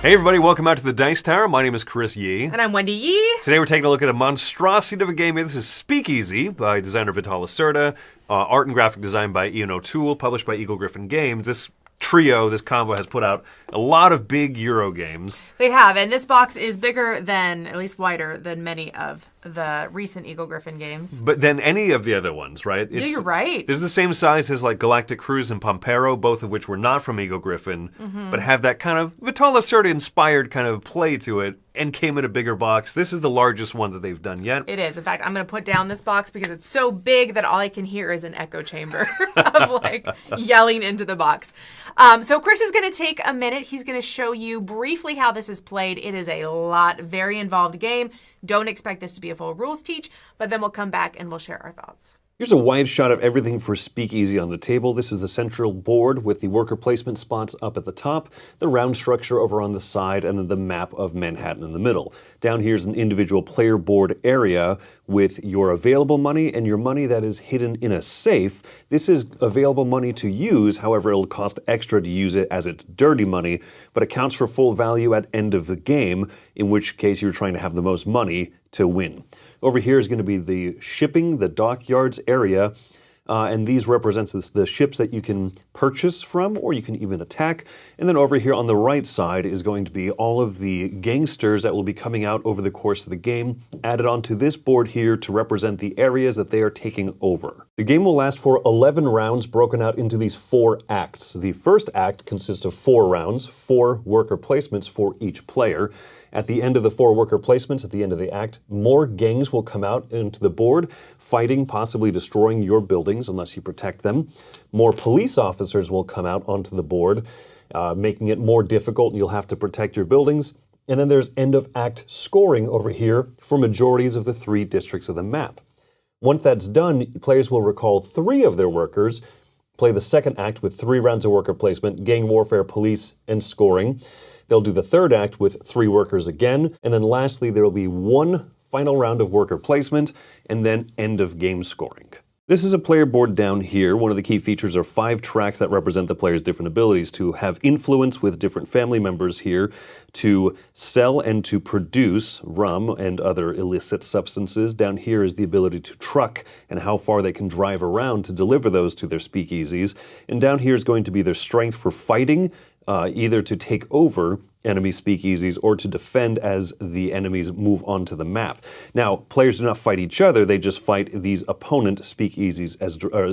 Hey everybody, welcome out to the Dice Tower. My name is Chris Yi. And I'm Wendy Yi. Today we're taking a look at a monstrosity of a game. This is Speakeasy by designer Lacerda, art and graphic design by Ian O'Toole, published by Eagle Gryphon Games. This trio, this combo, has put out a lot of big Euro games. They have, and this box is bigger than, at least wider, than many of the recent Eagle Gryphon games. But than any of the other ones, right? Yeah, you're right. This is the same size as like Galactic Cruise and Pampero, both of which were not from Eagle Gryphon, but have that kind of Lacerda-inspired kind of play to it, and came in a bigger box. This is the largest one that they've done yet. It is. In fact, I'm going to put down this box because it's so big that all I can hear is an echo chamber of like yelling into the box. So Chris is going to take a minute. He's going to show you briefly how this is played. It is a very involved game. Don't expect this to be a full rules teach, but then we'll come back and we'll share our thoughts. Here's a wide shot of everything for Speakeasy on the table. This is the central board with the worker placement spots up at the top, the round structure over on the side, and then the map of Manhattan in the middle. Down here is an individual player board area with your available money and your money that is hidden in a safe. This is available money to use, however, it'll cost extra to use it as it's dirty money, but it counts for full value at end of the game, in which case you're trying to have the most money to win. Over here is going to be the shipping, the dockyards area, and these represents the ships that you can purchase from, or you can even attack. And then over here on the right side is going to be all of the gangsters that will be coming out over the course of the game, added onto this board here to represent the areas that they are taking over. The game will last for 11 rounds, broken out into these 4 acts. The first act consists of 4 rounds, 4 worker placements for each player. At the end of the 4 worker placements, at the end of the act, more gangs will come out into the board, fighting, possibly destroying your buildings unless you protect them. More police officers will come out onto the board, making it more difficult, and you'll have to protect your buildings. And then there's end of act scoring over here for majorities of the 3 districts of the map. Once that's done, players will recall 3 of their workers, play the second act with 3 rounds of worker placement, gang warfare, police, and scoring. They'll do the third act with 3 workers again, and then lastly there will be 1 final round of worker placement, and then end of game scoring. This is a player board down here. One of the key features are 5 tracks that represent the player's different abilities, to have influence with different family members here, to sell and to produce rum and other illicit substances. Down here is the ability to truck and how far they can drive around to deliver those to their speakeasies. And down here is going to be their strength for fighting, either to take over enemy speakeasies or to defend as the enemies move onto the map. Now, players do not fight each other, they just fight these opponent speakeasies,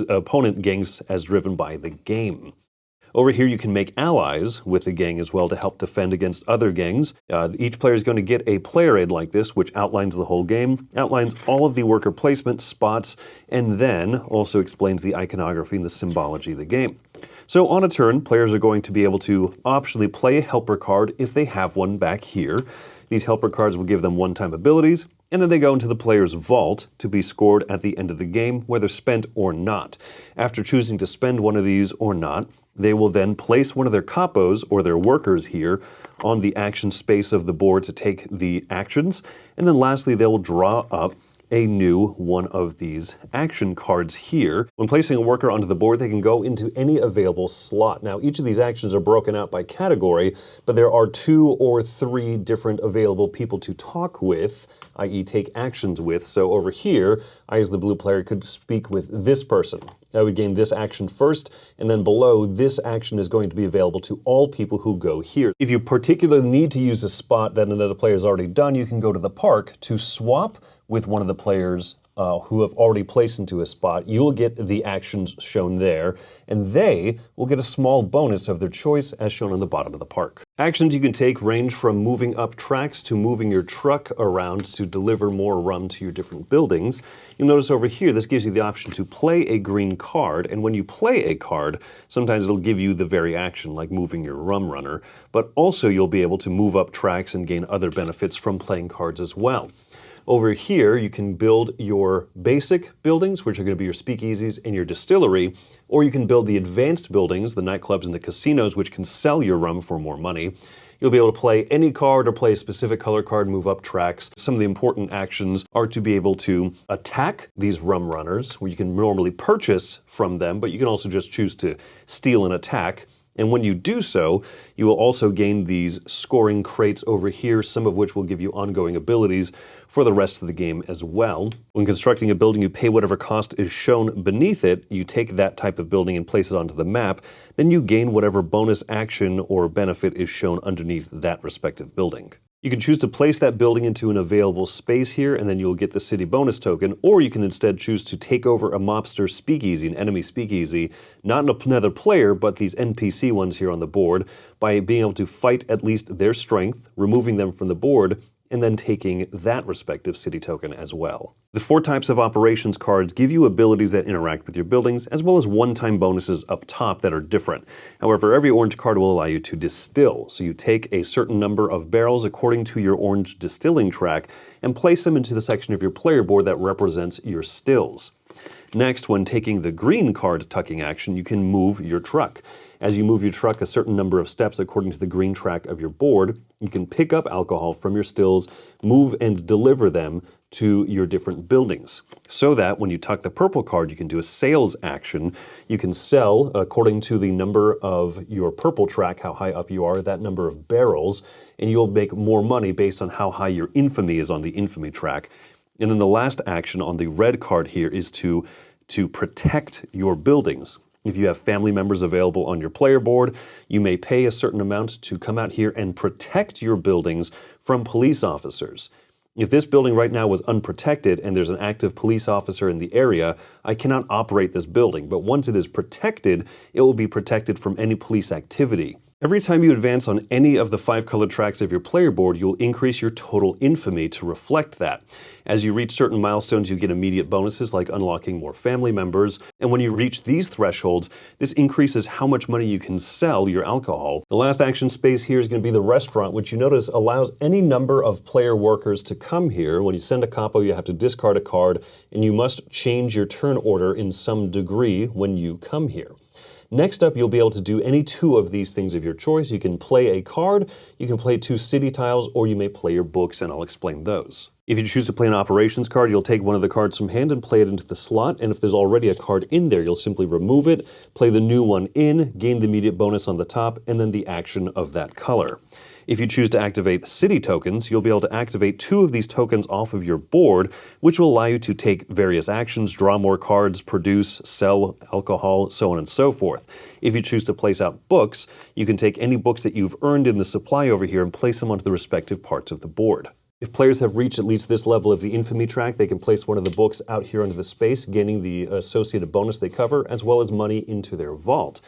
opponent gangs as driven by the game. Over here you can make allies with the gang as well to help defend against other gangs. Each player is going to get a player aid like this, which outlines the whole game, outlines all of the worker placement spots, and then also explains the iconography and the symbology of the game. So on a turn, players are going to be able to optionally play a helper card if they have one back here. These helper cards will give them one-time abilities, and then they go into the player's vault to be scored at the end of the game, whether spent or not. After choosing to spend one of these or not, they will then place one of their capos, or their workers here, on the action space of the board to take the actions, and then lastly they will draw up a new one of these action cards here. When placing a worker onto the board, they can go into any available slot. Now, each of these actions are broken out by category, but there are 2 or 3 different available people to talk with, i.e. take actions with. So over here, I as the blue player could speak with this person. I would gain this action first, and then below, this action is going to be available to all people who go here. If you particularly need to use a spot that another player has already done, you can go to the park to swap with one of the players who have already placed into a spot. You'll get the actions shown there, and they will get a small bonus of their choice as shown on the bottom of the park. Actions you can take range from moving up tracks to moving your truck around to deliver more rum to your different buildings. You'll notice over here, this gives you the option to play a green card, and when you play a card, sometimes it'll give you the very action, like moving your rum runner, but also you'll be able to move up tracks and gain other benefits from playing cards as well. Over here, you can build your basic buildings, which are going to be your speakeasies and your distillery, or you can build the advanced buildings, the nightclubs and the casinos, which can sell your rum for more money. You'll be able to play any card or play a specific color card, move up tracks. Some of the important actions are to be able to attack these rum runners, where you can normally purchase from them, but you can also just choose to steal and attack. And when you do so, you will also gain these scoring crates over here, some of which will give you ongoing abilities for the rest of the game as well. When constructing a building, you pay whatever cost is shown beneath it. You take that type of building and place it onto the map. Then you gain whatever bonus action or benefit is shown underneath that respective building. You can choose to place that building into an available space here, and then you'll get the city bonus token, or you can instead choose to take over a mobster speakeasy, an enemy speakeasy, not another player, but these NPC ones here on the board, by being able to fight at least their strength, removing them from the board, and then taking that respective city token as well. The 4 types of operations cards give you abilities that interact with your buildings, as well as one-time bonuses up top that are different. However, every orange card will allow you to distill, so you take a certain number of barrels according to your orange distilling track and place them into the section of your player board that represents your stills. Next, when taking the green card tucking action, you can move your truck. As you move your truck a certain number of steps according to the green track of your board, you can pick up alcohol from your stills, move and deliver them to your different buildings. So that when you tuck the purple card, you can do a sales action. You can sell, according to the number of your purple track, how high up you are, that number of barrels, and you'll make more money based on how high your infamy is on the infamy track. And then the last action on the red card here is to protect your buildings. If you have family members available on your player board, you may pay a certain amount to come out here and protect your buildings from police officers. If this building right now was unprotected and there's an active police officer in the area, I cannot operate this building. But once it is protected, it will be protected from any police activity. Every time you advance on any of the 5 colored tracks of your player board, you'll increase your total infamy to reflect that. As you reach certain milestones, you get immediate bonuses like unlocking more family members. And when you reach these thresholds, this increases how much money you can sell your alcohol. The last action space here is going to be the restaurant, which you notice allows any number of player workers to come here. When you send a capo, you have to discard a card, and you must change your turn order in some degree when you come here. Next up, you'll be able to do any 2 of these things of your choice. You can play a card, you can play 2 city tiles, or you may play your books, and I'll explain those. If you choose to play an operations card, you'll take one of the cards from hand and play it into the slot, and if there's already a card in there, you'll simply remove it, play the new one in, gain the immediate bonus on the top, and then the action of that color. If you choose to activate city tokens, you'll be able to activate 2 of these tokens off of your board, which will allow you to take various actions, draw more cards, produce, sell alcohol, so on and so forth. If you choose to place out books, you can take any books that you've earned in the supply over here and place them onto the respective parts of the board. If players have reached at least this level of the infamy track, they can place one of the books out here into the space, gaining the associated bonus they cover, as well as money into their vault.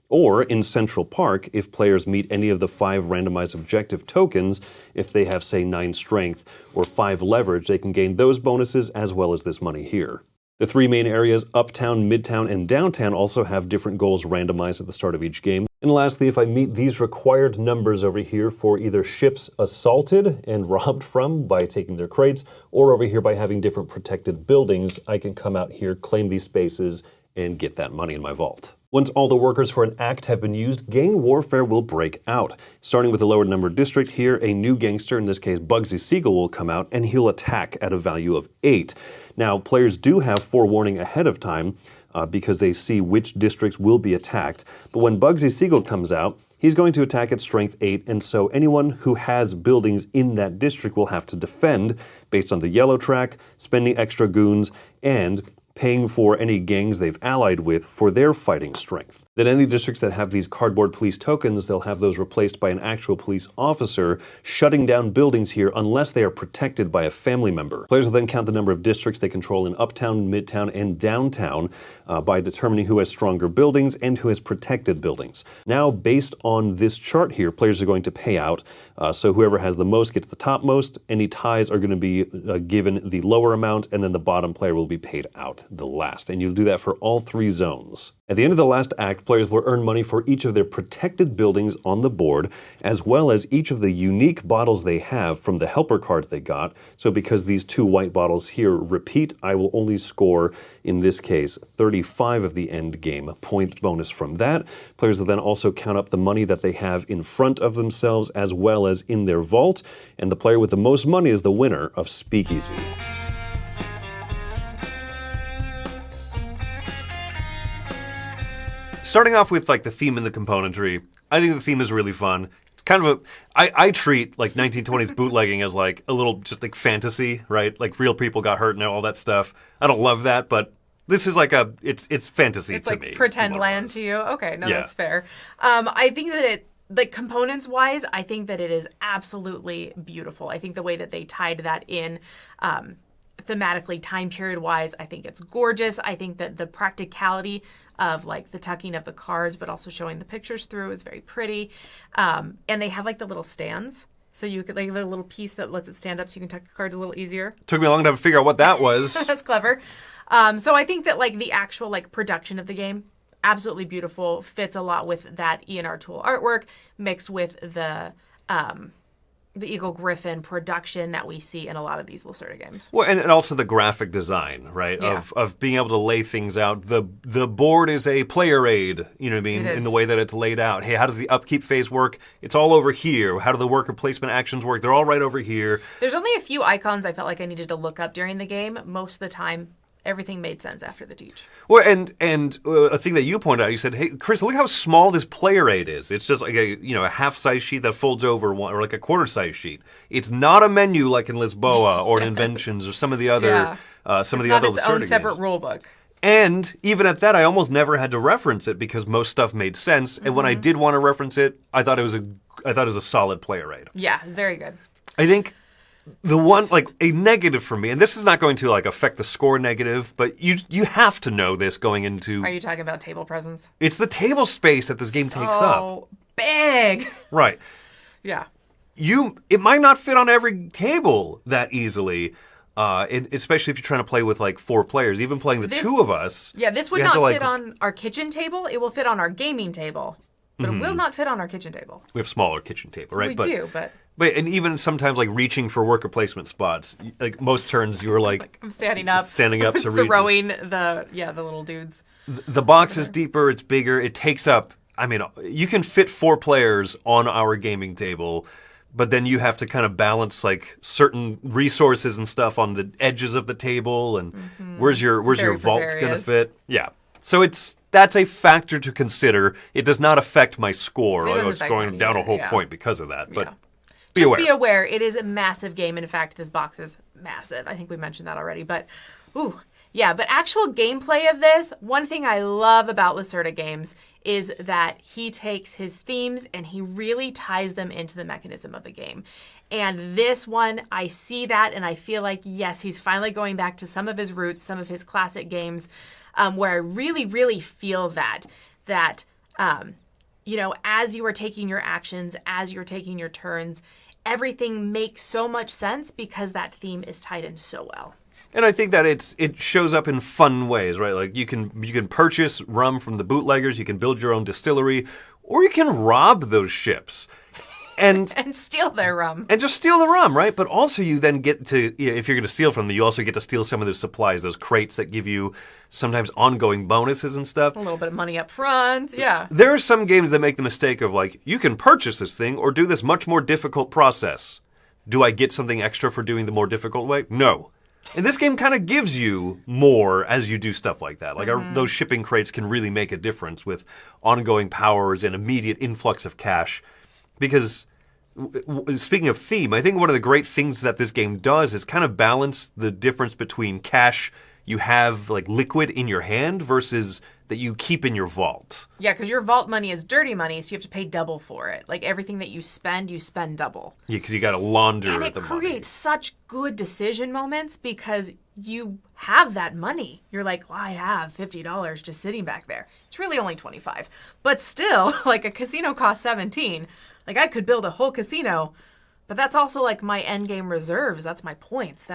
Or in Central Park, if players meet any of the 5 randomized objective tokens, if they have, say, 9 strength or 5 leverage, they can gain those bonuses as well as this money here. The 3 main areas, Uptown, Midtown, and Downtown, also have different goals randomized at the start of each game. And lastly, if I meet these required numbers over here for either ships assaulted and robbed from by taking their crates, or over here by having different protected buildings, I can come out here, claim these spaces, and get that money in my vault. Once all the workers for an act have been used, gang warfare will break out. Starting with the lower numbered district here, a new gangster, in this case Bugsy Siegel, will come out and he'll attack at a value of 8. Now, players do have forewarning ahead of time because they see which districts will be attacked. But when Bugsy Siegel comes out, he's going to attack at strength 8, and so anyone who has buildings in that district will have to defend based on the yellow track, spending extra goons, and paying for any gangs they've allied with for their fighting strength. Then any districts that have these cardboard police tokens, they'll have those replaced by an actual police officer shutting down buildings here unless they are protected by a family member. Players will then count the number of districts they control in Uptown, Midtown, and Downtown by determining who has stronger buildings and who has protected buildings. Now, based on this chart here, players are going to pay out, so whoever has the most gets the topmost. Any ties are going to be given the lower amount, and then the bottom player will be paid out the last. And you'll do that for all 3 zones. At the end of the last act, players will earn money for each of their protected buildings on the board, as well as each of the unique bottles they have from the helper cards they got. So because these 2 white bottles here repeat, I will only score, in this case, 35 of the end game point bonus from that. Players will then also count up the money that they have in front of themselves as well as in their vault, and the player with the most money is the winner of Speakeasy. starting off with like the theme and the componentry, I think the theme is really fun. It's kind of I treat like 1920s bootlegging as like a little just like fantasy, right? Like real people got hurt and all that stuff. I don't love that, but this is like it's fantasy it's to like me. Pretend land to you. Okay, no, that's fair. I think that it, like components wise, I think that it is absolutely beautiful. I think the way that they tied that in, thematically, time period wise, I think it's gorgeous. I think that the practicality of like the tucking of the cards, but also showing the pictures through is very pretty. And they have like the little stands. So you could like have a little piece that lets it stand up so you can tuck the cards a little easier. Took me a long time to figure out what that was. That's clever. So I think that like the actual like production of the game, absolutely beautiful, fits a lot with that E&R Tool artwork mixed with the Eagle Griffin production that we see in a lot of these Lacerda games. Well, and also the graphic design, right? Yeah. Of being able to lay things out. The board is a player aid, you know what I mean, It is. in the way that it's laid out. Hey, how does the upkeep phase work? It's all over here. How do the worker placement actions work? They're all right over here. There's only a few icons I felt like I needed to look up during the game. Most of the time, everything made sense after the teach. Well, and a thing that you pointed out, you said, "Hey, Chris, look how small this player aid is. It's just like a half-size sheet that folds over one, or like a quarter-size sheet. It's not a menu like in Lisboa or in Inventions or some of the other It's not its own Lacerda separate games. rule book. And even at that, I almost never had to reference it because most stuff made sense. And when I did want to reference it, I thought it was a solid player aid. Yeah, very good. I think the one, like, a negative for me, and this is not going to, like, affect the score negative, but you have to know this going into... Are you talking about table presence? It's the table space that this game takes up. Oh, big. Right. Yeah. It might not fit on every table that easily, especially if you're trying to play with, like, 4 players. Even playing the 2 of us... Yeah, this would we have not to, fit on our kitchen table. It will fit on our gaming table. But it will not fit on our kitchen table. We have smaller kitchen table, right? We do, but... But and even sometimes like reaching for worker placement spots, like most turns you were like I'm standing up to reach. throwing the little dudes. The box is deeper, it's bigger, it takes up. I mean, you can fit 4 players on our gaming table, but then you have to kind of balance like certain resources and stuff on the edges of the table, and where's your vault's going to fit? Yeah, so that's a factor to consider. It does not affect my score. It's going down a whole point because of that, but. Be aware. It is a massive game. In fact, this box is massive. I think we mentioned that already. But, but actual gameplay of this, one thing I love about Lacerda games is that he takes his themes and he really ties them into the mechanism of the game. And this one, I see that and I feel like, yes, he's finally going back to some of his roots, some of his classic games, where I really, really feel that as you are taking your actions, as you're taking your turns, everything makes so much sense because that theme is tied in so well. And I think that it shows up in fun ways, right? Like you can purchase rum from the bootleggers, you can build your own distillery, or you can rob those ships. And steal their rum. And just steal the rum, right? But also you then get to, if you're going to steal from them, you also get to steal some of those supplies, those crates that give you sometimes ongoing bonuses and stuff. A little bit of money up front, yeah. There are some games that make the mistake of like, you can purchase this thing or do this much more difficult process. Do I get something extra for doing the more difficult way? No. And this game kind of gives you more as you do stuff like that. Like those shipping crates can really make a difference with ongoing powers and immediate influx of cash. Because speaking of theme, I think one of the great things that this game does is kind of balance the difference between cash you have like liquid in your hand versus that you keep in your vault. Yeah, because your vault money is dirty money, so you have to pay double for it. Like everything that you spend double. Yeah, because you got to launder the money. And it creates such good decision moments because you have that money. You're like, well, I have $50 just sitting back there. It's really only $25. But still, like a casino costs $17. Like I could build a whole casino, but that's also like my end game reserves. That's my points.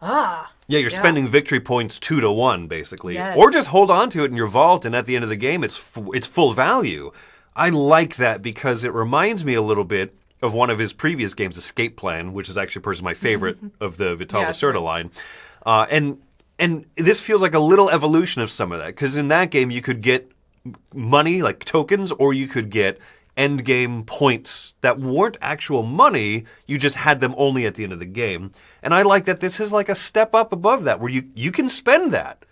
Yeah, you're spending victory points 2 to 1, basically. Yes. Or just hold on to it in your vault, and at the end of the game, it's full value. I like that because it reminds me a little bit of one of his previous games, Escape Plan, which is actually personally my favorite of the Vital Lacerda line. And this feels like a little evolution of some of that, because in that game, you could get money, like tokens, or you could get end game points that weren't actual money, you just had them only at the end of the game. And I like that this is like a step up above that, where you can spend that.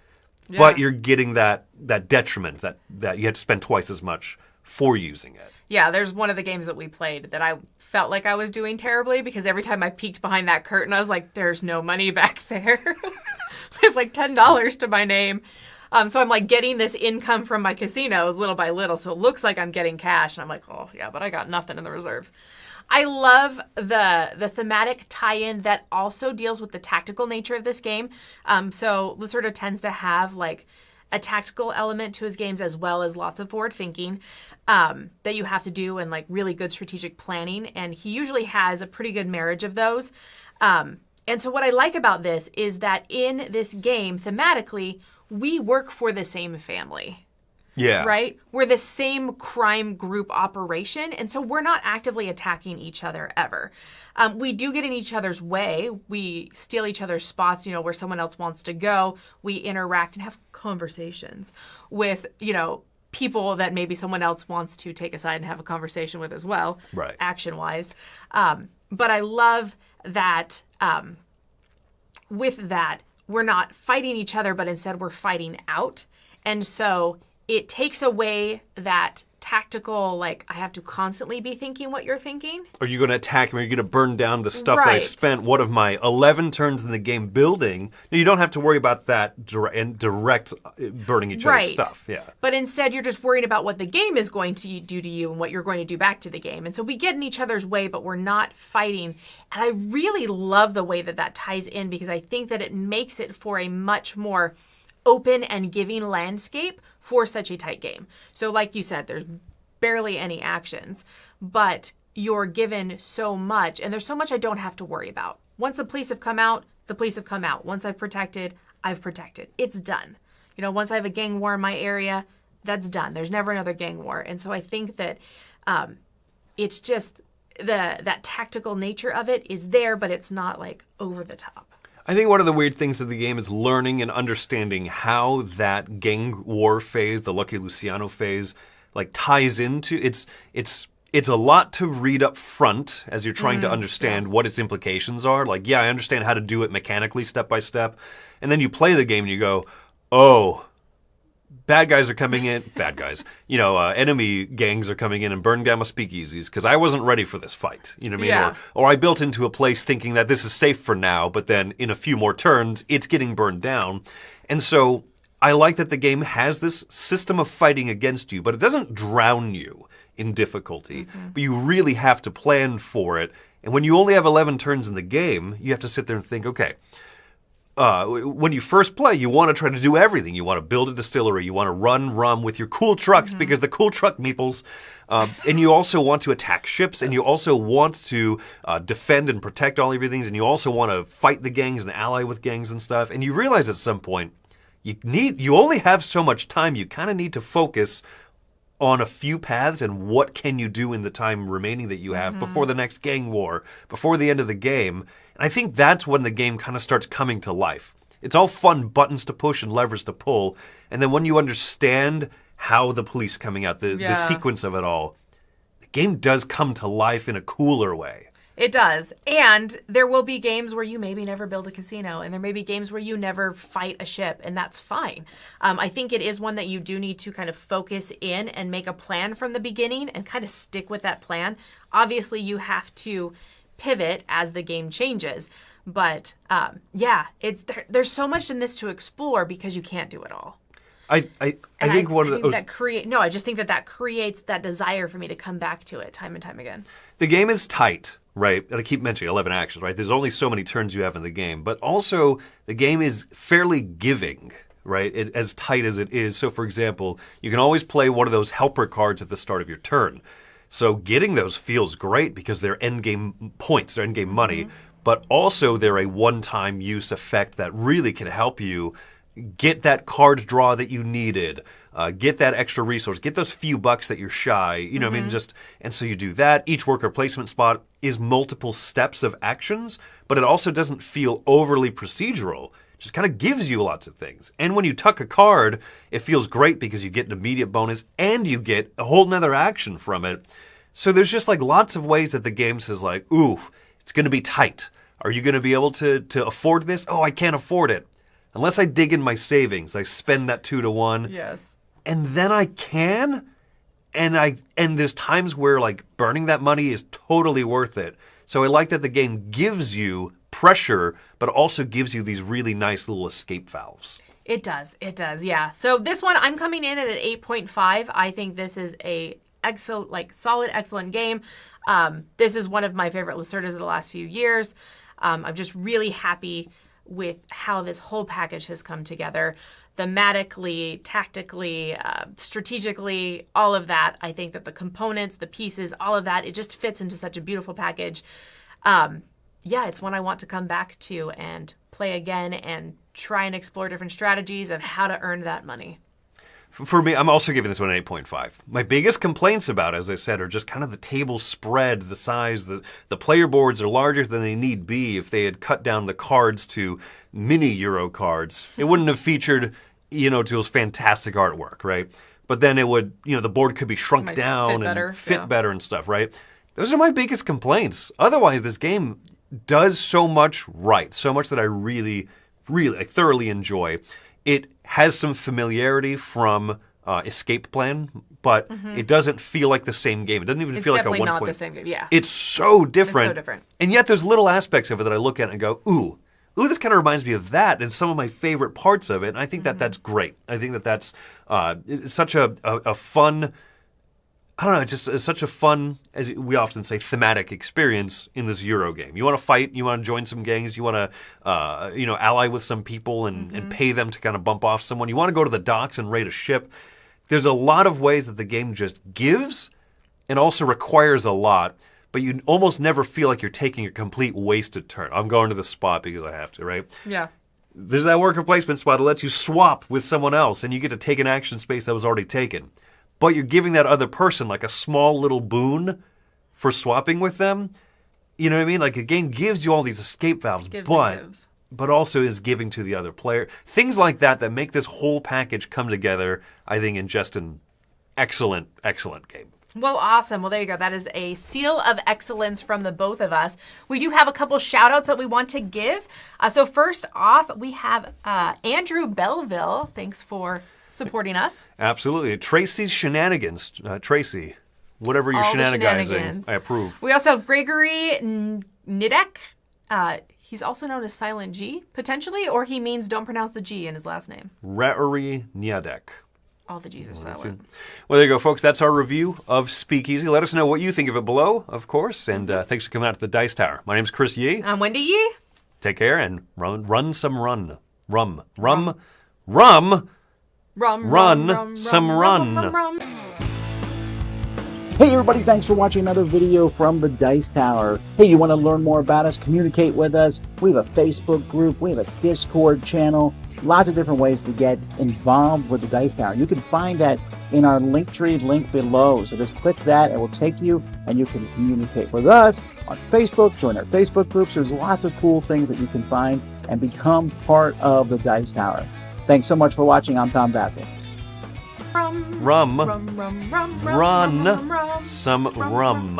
but you're getting that detriment that you had to spend twice as much for using it. Yeah, there's one of the games that we played that I felt like I was doing terribly because every time I peeked behind that curtain, I was like, there's no money back there. I have like $10 to my name. So I'm like getting this income from my casinos little by little. So it looks like I'm getting cash. And I'm like, oh, yeah, but I got nothing in the reserves. I love the thematic tie-in that also deals with the tactical nature of this game. So Lacerda tends to have like a tactical element to his games as well as lots of forward thinking that you have to do and like really good strategic planning. And he usually has a pretty good marriage of those. And so what I like about this is that in this game, thematically, we work for the same family. Yeah. Right? We're the same crime group operation, and so we're not actively attacking each other ever. We do get in each other's way. We steal each other's spots, where someone else wants to go. We interact and have conversations with, people that maybe someone else wants to take aside and have a conversation with as well, right? Action-wise. But I love that with that, we're not fighting each other, but instead we're fighting out. And so it takes away that tactical, like, I have to constantly be thinking what you're thinking. Are you going to attack me? Are you going to burn down the stuff that I Right. spent? What of my 11 turns in the game building? No, you don't have to worry about that direct burning each other's Right. stuff. Yeah. But instead, you're just worried about what the game is going to do to you and what you're going to do back to the game. And so we get in each other's way, but we're not fighting. And I really love the way that ties in because I think that it makes it for a much more open and giving landscape for such a tight game. So like you said, there's barely any actions, but you're given so much, and there's so much I don't have to worry about. Once the police have come out, the police have come out. Once I've protected. It's done. Once I have a gang war in my area, that's done. There's never another gang war. And so I think that it's just that tactical nature of it is there, but it's not like over the top. I think one of the weird things of the game is learning and understanding how that gang war phase, the Lucky Luciano phase, like ties into it's a lot to read up front as you're trying to understand what its implications are. Like, yeah, I understand how to do it mechanically step by step. And then you play the game and you go, oh, bad guys are coming in, enemy gangs are coming in and burning down my speakeasies because I wasn't ready for this fight. You know what I mean? Yeah. Or I built into a place thinking that this is safe for now, but then in a few more turns, it's getting burned down. And so I like that the game has this system of fighting against you, but it doesn't drown you in difficulty. But you really have to plan for it. And when you only have 11 turns in the game, you have to sit there and think, okay, when you first play, you want to try to do everything. You want to build a distillery. You want to run rum with your cool trucks because the cool truck meeples. And you also want to attack ships, and you also want to defend and protect all of your things, and you also want to fight the gangs and ally with gangs and stuff. And you realize at some point, you only have so much time. You kind of need to focus on a few paths and what can you do in the time remaining that you have before the next gang war, before the end of the game. And I think that's when the game kind of starts coming to life. It's all fun buttons to push and levers to pull. And then when you understand how the police coming out, the sequence of it all, the game does come to life in a cooler way. It does. And there will be games where you maybe never build a casino, and there may be games where you never fight a ship, and that's fine. I think it is one that you do need to kind of focus in and make a plan from the beginning and kind of stick with that plan. Obviously, you have to pivot as the game changes. But there's so much in this to explore because you can't do it all. I think one of the... I just think that creates that desire for me to come back to it time and time again. The game is tight, right? And I keep mentioning 11 actions, right? There's only so many turns you have in the game. But also, the game is fairly giving, right? As tight as it is. So, for example, you can always play one of those helper cards at the start of your turn. So getting those feels great because they're endgame points, they're endgame money. But also, they're a one-time use effect that really can help you get that card draw that you needed, get that extra resource, get those few bucks that you're shy, what I mean? And so you do that. Each worker placement spot is multiple steps of actions, but it also doesn't feel overly procedural. It just kind of gives you lots of things. And when you tuck a card, it feels great because you get an immediate bonus and you get a whole nother action from it. So there's just like lots of ways that the game says like, ooh, it's going to be tight. Are you going to be able to afford this? Oh, I can't afford it. unless I dig in my savings, I spend that 2 to 1. Yes. And then I can, and there's times where like burning that money is totally worth it. So I like that the game gives you pressure, but also gives you these really nice little escape valves. It does, yeah. So this one, I'm coming in at an 8.5. I think this is a solid, excellent game. This is one of my favorite Lacerdas of the last few years. I'm just really happy with how this whole package has come together. Thematically, tactically, strategically, all of that. I think that the components, the pieces, all of that, it just fits into such a beautiful package. Yeah, it's one I want to come back to and play again and try and explore different strategies of how to earn that money. For me, I'm also giving this one an 8.5. My biggest complaints about it, as I said, are just kind of the table spread, the size. The player boards are larger than they need be. If they had cut down the cards to mini Euro cards, it wouldn't have featured, Till's fantastic artwork, right? But then it would, the board could be shrunk down and fit better and stuff, right? Those are my biggest complaints. Otherwise, this game does so much right, so much that I really, really, thoroughly enjoy. It has some familiarity from Escape Plan, but it doesn't feel like the same game. It doesn't even feel like a 1 point. It's definitely not the same game, yeah. It's so different. It's so different. And yet there's little aspects of it that I look at and go, ooh, this kind of reminds me of that, and some of my favorite parts of it. And I think that that's great. I think that that's it's such a fun, I don't know, it's just such a fun, as we often say, thematic experience in this Euro game. You want to fight, you want to join some gangs, you want to, ally with some people and pay them to kind of bump off someone. You want to go to the docks and raid a ship. There's a lot of ways that the game just gives and also requires a lot, but you almost never feel like you're taking a complete wasted turn. I'm going to the spot because I have to, right? Yeah. There's that worker placement spot that lets you swap with someone else, and you get to take an action space that was already taken. But you're giving that other person like a small little boon for swapping with them. You know what I mean? Like the game gives you all these escape valves, but also is giving to the other player. Things like that make this whole package come together, I think, in just an excellent, excellent game. Well, awesome. Well, there you go. That is a seal of excellence from the both of us. We do have a couple shout outs that we want to give. So first off, we have Andrew Belleville. Thanks for supporting us. Absolutely. Tracy's Shenanigans. Tracy, whatever you're shenanigans, I approve. We also have Gregory Nidek. He's also known as Silent G, potentially, or he means don't pronounce the G in his last name. Gregory Nidek. All the G's are silent. Well, there you go, folks. That's our review of Speakeasy. Let us know what you think of it below, of course. And thanks for coming out to the Dice Tower. My name's Chris Yi. I'm Wendy Yi. Take care and run some rum. Hey everybody, thanks for watching another video from the Dice Tower. Hey, you want to learn more about us, communicate with us? We have a Facebook group, we have a Discord channel, lots of different ways to get involved with the Dice Tower. You can find that in our Linktree link below. So just click that, it will take you and you can communicate with us on Facebook, join our Facebook groups. There's lots of cool things that you can find and become part of the Dice Tower. Thanks so much for watching. I'm Tom Bassett. Run some rum.